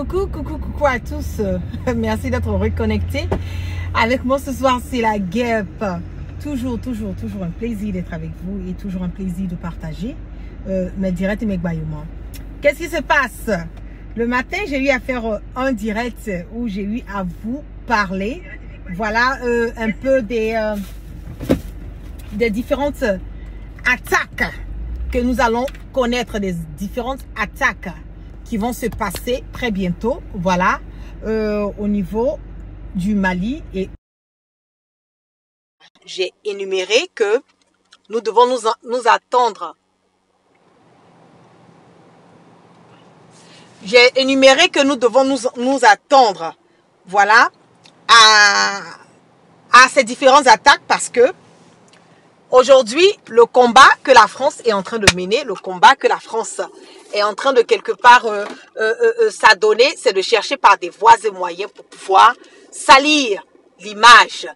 Coucou à tous. Merci d'être reconnectés. Avec moi ce soir, c'est la guêpe. Toujours un plaisir d'être avec vous et toujours un plaisir de partager mes directs et mes baillements. Qu'est-ce qui se passe? Le matin, j'ai eu à faire un direct où j'ai eu à vous parler. Voilà un peu des différentes attaques que nous allons connaître, des différentes attaques qui vont se passer très bientôt, voilà, au niveau du Mali. Et j'ai énuméré que nous devons nous attendre. J'ai énuméré que nous devons nous attendre, voilà, à ces différentes attaques parce que aujourd'hui, le combat que la France est en train de mener, le combat que la France est en train de quelque part s'adonner, c'est de chercher par des voies et moyens pour pouvoir salir l'image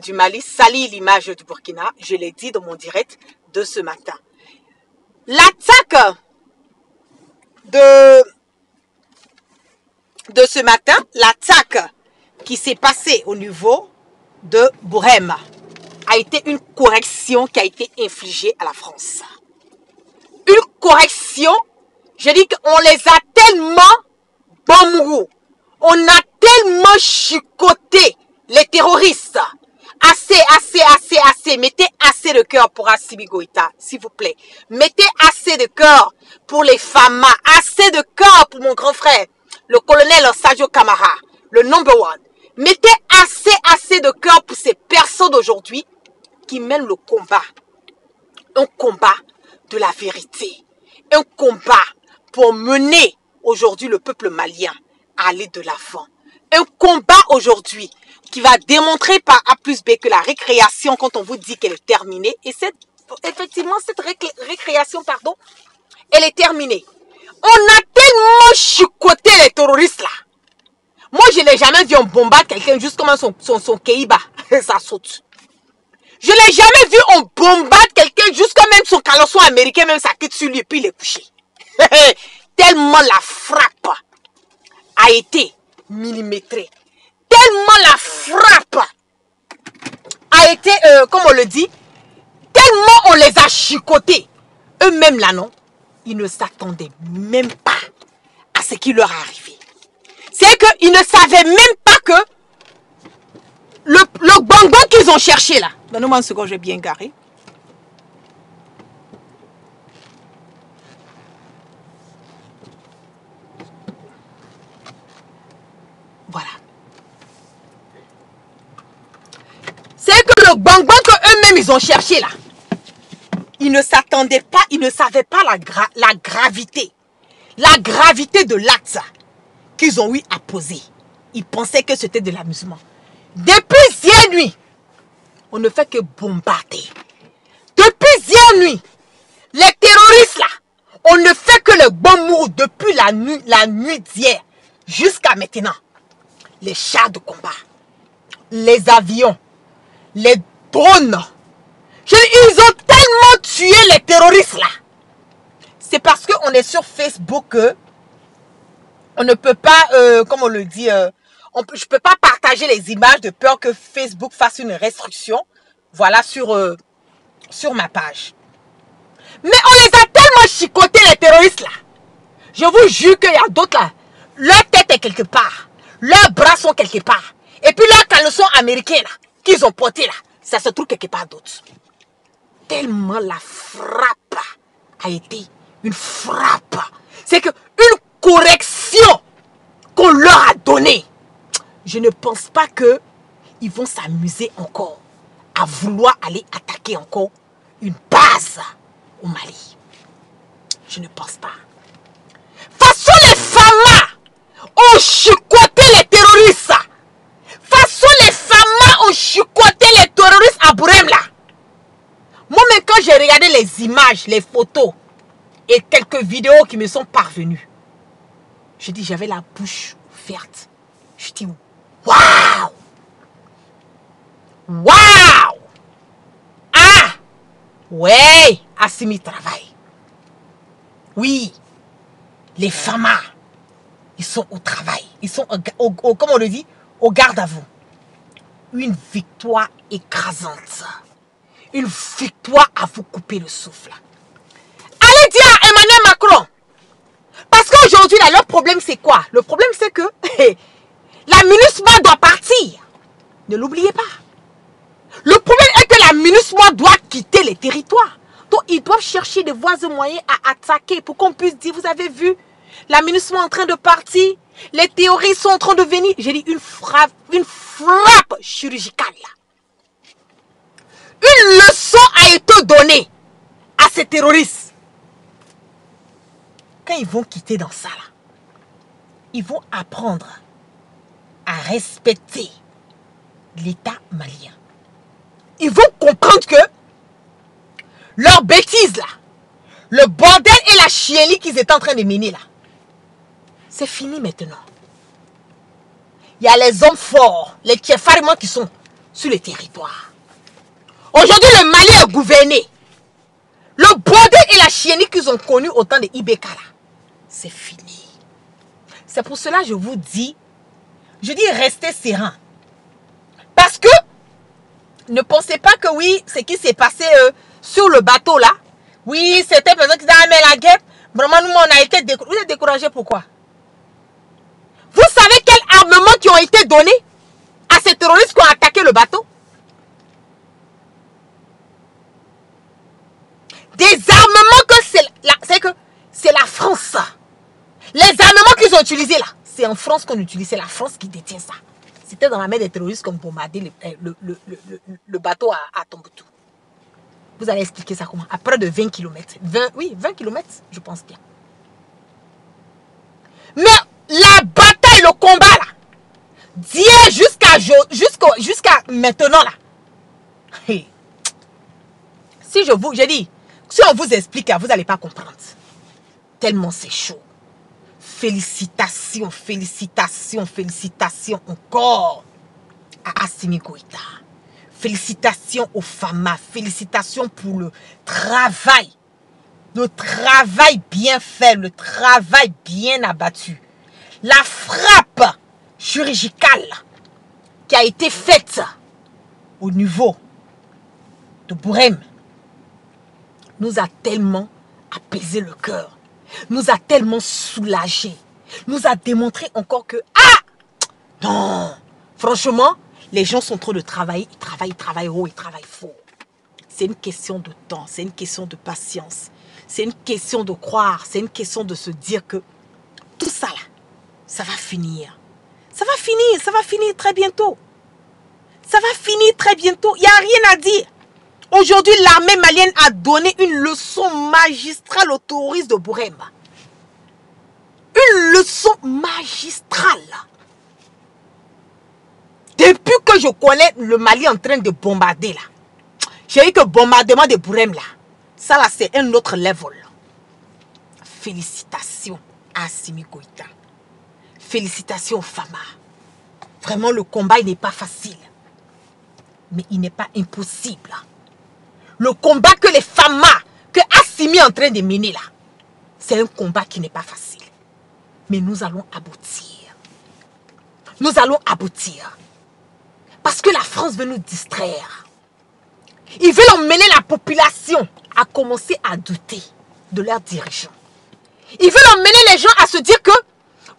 du Mali, salir l'image du Burkina. Je l'ai dit dans mon direct de ce matin. L'attaque de ce matin, l'attaque qui s'est passée au niveau de Bourem a été une correction qui a été infligée à la France. Une correction, je dis qu'on les a tellement bambourou, on a tellement chicoté les terroristes. Assez. Mettez assez de cœur pour Assimi Goïta, s'il vous plaît. Mettez assez de cœur pour les femmes, assez de cœur pour mon grand frère, le colonel Sadio Kamara, le number one. Mettez assez de cœur pour ces personnes d'aujourd'hui qui mènent le combat. Un combat de la vérité. Un combat pour mener aujourd'hui le peuple malien à aller de l'avant. Un combat aujourd'hui qui va démontrer par A plus B que la récréation, quand on vous dit qu'elle est terminée, et effectivement cette récréation, elle est terminée. On a tellement chicoté les terroristes là. Moi, je n'ai jamais vu un bombarder quelqu'un juste comme son Keiba, ça saute. Je n'ai jamais vu un bombarder quelqu'un juste comme même son caleçon américain, même sa queue sur lui, et puis il est couché. Tellement la frappe a été millimétrée. Tellement la frappe a été, comme on le dit, tellement on les a chicotés. Eux-mêmes là, non, ils ne s'attendaient même pas à ce qui leur est arrivé. C'est qu'ils ne savaient même pas que le bonbon qu'ils ont cherché là. Donnez-moi une seconde, je vais bien garer. Voilà. C'est que le bonbon que eux-mêmes ils ont cherché là, ils ne s'attendaient pas, ils ne savaient pas la gravité de l'acte qu'ils ont eu à poser. Ils pensaient que c'était de l'amusement. Depuis hier nuit, on ne fait que bombarder. Depuis hier nuit, les terroristes là, on ne fait que le bon mot depuis la nuit d'hier jusqu'à maintenant. Les chars de combat, les avions, les drones. Ils ont tellement tué les terroristes là. C'est parce qu'on est sur Facebook que on ne peut pas, comme on le dit, je ne peux pas partager les images de peur que Facebook fasse une restriction, voilà, sur ma page. Mais on les a tellement chicotés, les terroristes là. Je vous jure qu'il y a d'autres là. Leur tête est quelque part. Leurs bras sont quelque part. Et puis leurs caleçons américains là, qu'ils ont portés là, ça se trouve quelque part d'autre. Tellement la frappe a été une frappe. C'est qu'une correction qu'on leur a donnée. Je ne pense pas qu'ils vont s'amuser encore à vouloir aller attaquer encore une base au Mali. Je ne pense pas. Façon les femmes ont chicoté les terroristes. Façon les femmes ont chicoté les terroristes à Bourem là. Moi-même quand j'ai regardé les images, les photos et quelques vidéos qui me sont parvenues, je dis j'avais la bouche ouverte. Je dis waouh! Waouh! Ah! Ouais! Assimi travaille. Oui! Les femmes, Ils sont au travail. Ils sont, comme on le dit, au garde à vous. Une victoire écrasante. Une victoire à vous couper le souffle. Allez dire à Emmanuel Macron. Parce qu'aujourd'hui, là, leur problème, c'est quoi? Le problème, c'est que la MINUSMA doit partir. Ne l'oubliez pas. Le problème est que la MINUSMA doit quitter les territoires. Donc, ils doivent chercher des voies et moyens à attaquer pour qu'on puisse dire, vous avez vu, la MINUSMA est en train de partir, les théories sont en train de venir. J'ai dit une frappe chirurgicale. Une leçon a été donnée à ces terroristes. Quand ils vont quitter dans ça, là, ils vont apprendre à respecter l'État malien. Ils vont comprendre que leur bêtise là, le bordel et la chienlit qu'ils étaient en train de mener là, c'est fini maintenant. Il y a les hommes forts, les Tchefarimans qui sont sur le territoire. Aujourd'hui, le Mali est gouverné. Le bordel et la chienlit qu'ils ont connu au temps de Ibeka là, c'est fini. C'est pour cela que je vous dis, restez serein. Parce que ne pensez pas que oui, ce qui s'est passé sur le bateau là, oui, c'était personne qui a amené la guerre. Vraiment, nous, on a été découragés. Vous êtes découragés pourquoi? Vous savez quels armements qui ont été donnés à ces terroristes qui ont attaqué le bateau? Des armements que c'est la France. Les armements qu'ils ont utilisés là, c'est en France qu'on utilisait, la France qui détient ça. C'était dans la main des terroristes comme bombarder le bateau à Tombouctou. Vous allez expliquer ça comment? À près de 20 km. 20 km, je pense bien. Mais la bataille, le combat là, d'hier jusqu'à maintenant là. Hey. Si on vous explique, vous n'allez pas comprendre. Tellement c'est chaud. Félicitations, félicitations, félicitations encore à Assimi Goïta. Félicitations aux FAMA. Félicitations pour le travail. Le travail bien fait, le travail bien abattu. La frappe chirurgicale qui a été faite au niveau de Bourem nous a tellement apaisé le cœur. Nous a tellement soulagé. Nous a démontré encore que, non, franchement, les gens sont en train de travailler. Ils travaillent haut, ils travaillent fort. C'est une question de temps, c'est une question de patience. C'est une question de croire, c'est une question de se dire que tout ça là, ça va finir. Ça va finir très bientôt. Ça va finir très bientôt. Il n'y a rien à dire. Aujourd'hui, l'armée malienne a donné une leçon magistrale aux terroristes de Bourem. Une leçon magistrale. Depuis que je connais le Mali en train de bombarder là, j'ai dit que le bombardement de Bourem là, ça là c'est un autre level. Félicitations à Assimi Goïta. Félicitations aux FAMA. Vraiment le combat il n'est pas facile. Mais il n'est pas impossible. Le combat que les FAMA, que Assimi est en train de mener là, c'est un combat qui n'est pas facile. Mais nous allons aboutir. Nous allons aboutir. Parce que la France veut nous distraire. Ils veulent emmener la population à commencer à douter de leurs dirigeants. Ils veulent emmener les gens à se dire que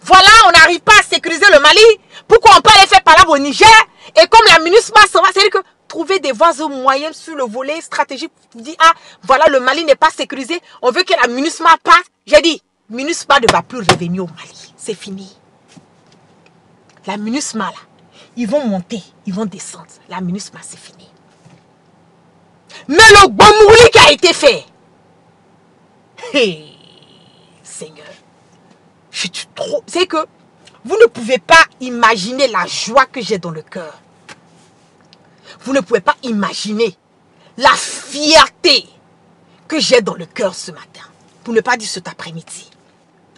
voilà, on n'arrive pas à sécuriser le Mali. Pourquoi on peut aller faire palabre au Niger? Et comme la MINUSMA s'en va, c'est-à-dire que trouver des voies et moyens sur le volet stratégique pour dire, voilà, le Mali n'est pas sécurisé. On veut que la MINUSMA passe. J'ai dit, MINUSMA ne va plus revenir au Mali. C'est fini. La MINUSMA, là, ils vont monter, ils vont descendre. La MINUSMA, c'est fini. Mais le Gbomouli qui a été fait. Hey, Seigneur. Je suis trop... C'est que vous ne pouvez pas imaginer la joie que j'ai dans le cœur. Vous ne pouvez pas imaginer la fierté que j'ai dans le cœur ce matin. Pour ne pas dire cet après-midi.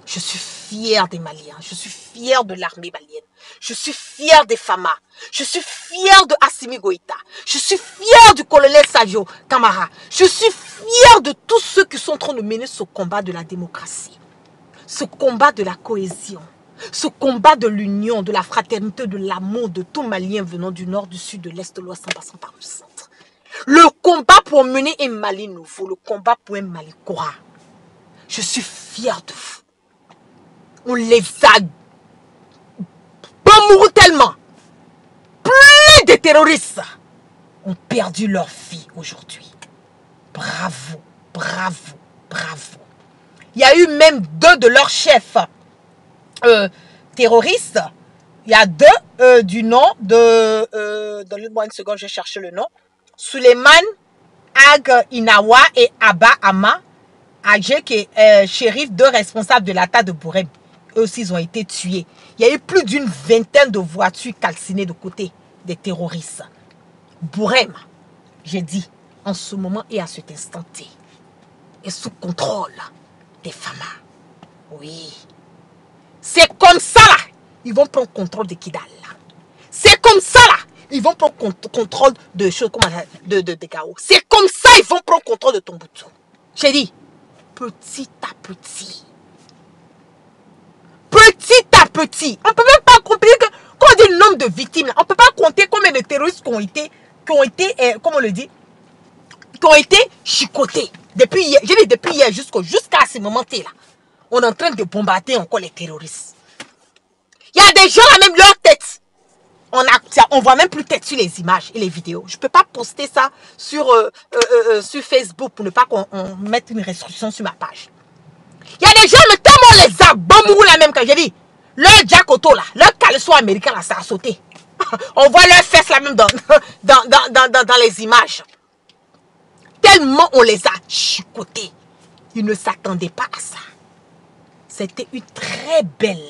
Je suis fier des Maliens. Je suis fier de l'armée malienne. Je suis fier des FAMA. Je suis fier de Assimi Goïta. Je suis fier du colonel Sadio Kamara. Je suis fier de tous ceux qui sont en train de mener ce combat de la démocratie. Ce combat de la cohésion. Ce combat de l'union, de la fraternité, de l'amour de tout Malien venant du nord, du sud, de l'est, de l'ouest, en passant par le centre. Le combat pour mener un Mali nouveau, le combat pour un Mali courant. Je suis fier de vous. On les a mouru tellement. Plein de terroristes ont perdu leur vie aujourd'hui. Bravo, bravo, bravo. Il y a eu même 2 de leurs chefs terroristes. Il y a 2 du nom de... Donnez-moi une seconde, je vais chercher le nom. Suleiman Ag Inawa et Abba Ama Adje, qui est shérif, 2 responsables de l'attaque de Bourem. Eux aussi, ils ont été tués. Il y a eu plus d'une vingtaine de voitures calcinées de côté des terroristes. Bourem, j'ai dit, en ce moment et à cet instant T, est sous contrôle des femmes. Oui. C'est comme ça, là. Ils vont prendre contrôle de Kidal. C'est comme ça, là. Ils vont prendre contrôle de choses comme de Gao. C'est comme ça, ils vont prendre contrôle de Tombouctou. J'ai dit, petit à petit. Petit à petit. On ne peut même pas compter que, quand on dit le nombre de victimes, on ne peut pas compter combien de terroristes qui ont été, comment on le dit, qui ont été chicotés. Depuis hier, j'ai dit depuis hier jusqu'à ce moment-là, on est en train de bombarder encore les terroristes. Il y a des gens là, même leur tête. On voit même plus tête sur les images et les vidéos. Je ne peux pas poster ça sur Facebook pour ne pas qu'on mette une restriction sur ma page. Il y a des gens, mais tellement on les a bambou là même, quand j'ai dit, leur Jacoto là, leur caleçon américain là, ça a sauté. On voit leurs fesses là même dans les images. Tellement on les a chicotés. Ils ne s'attendaient pas à ça. C'était une très belle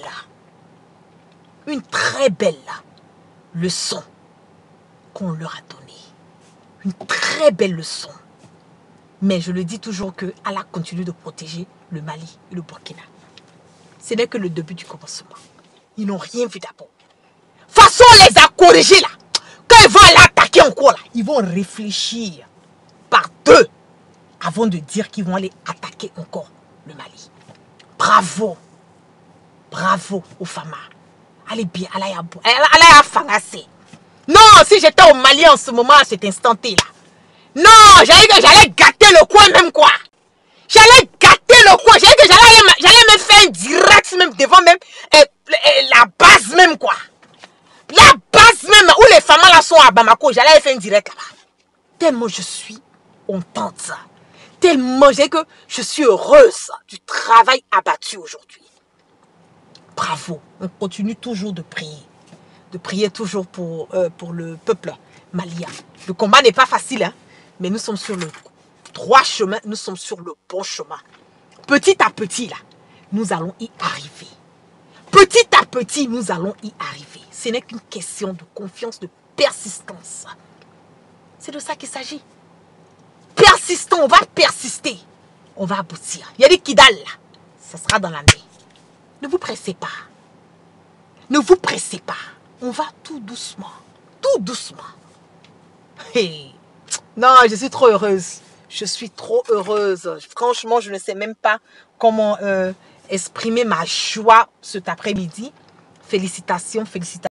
leçon qu'on leur a donnée. Une très belle leçon. Mais je le dis toujours que Allah continue de protéger le Mali et le Burkina. Ce n'est que le début du commencement. Ils n'ont rien vu d'abord. De toute façon, on les a corrigés là. Quand ils vont aller attaquer encore là, ils vont réfléchir par 2 avant de dire qu'ils vont aller attaquer encore le Mali. Bravo. Bravo aux femmes. Allez bien, allez à Fangassé. Non, si j'étais au Mali en ce moment, à cet instant là. Non, j'allais gâter le coin même quoi. J'allais gâter le coin. J'allais me faire un direct même devant même la base même quoi. La base même où les femmes là sont à Bamako. J'allais faire un direct là-bas. Tellement je suis contente. Tellement que je suis heureuse du travail abattu aujourd'hui. Bravo. On continue toujours de prier. De prier toujours pour le peuple malien. Le combat n'est pas facile, hein, mais nous sommes sur le droit chemin, nous sommes sur le bon chemin. Petit à petit, là, nous allons y arriver. Petit à petit, nous allons y arriver. Ce n'est qu'une question de confiance, de persistance. C'est de ça qu'il s'agit. Persistant, on va persister. On va aboutir. Il y a des Kidal, là. Ça sera dans l'année. Ne vous pressez pas. Ne vous pressez pas. On va tout doucement. Tout doucement. Hey. Non, je suis trop heureuse. Je suis trop heureuse. Franchement, je ne sais même pas comment exprimer ma joie cet après-midi. Félicitations, félicitations.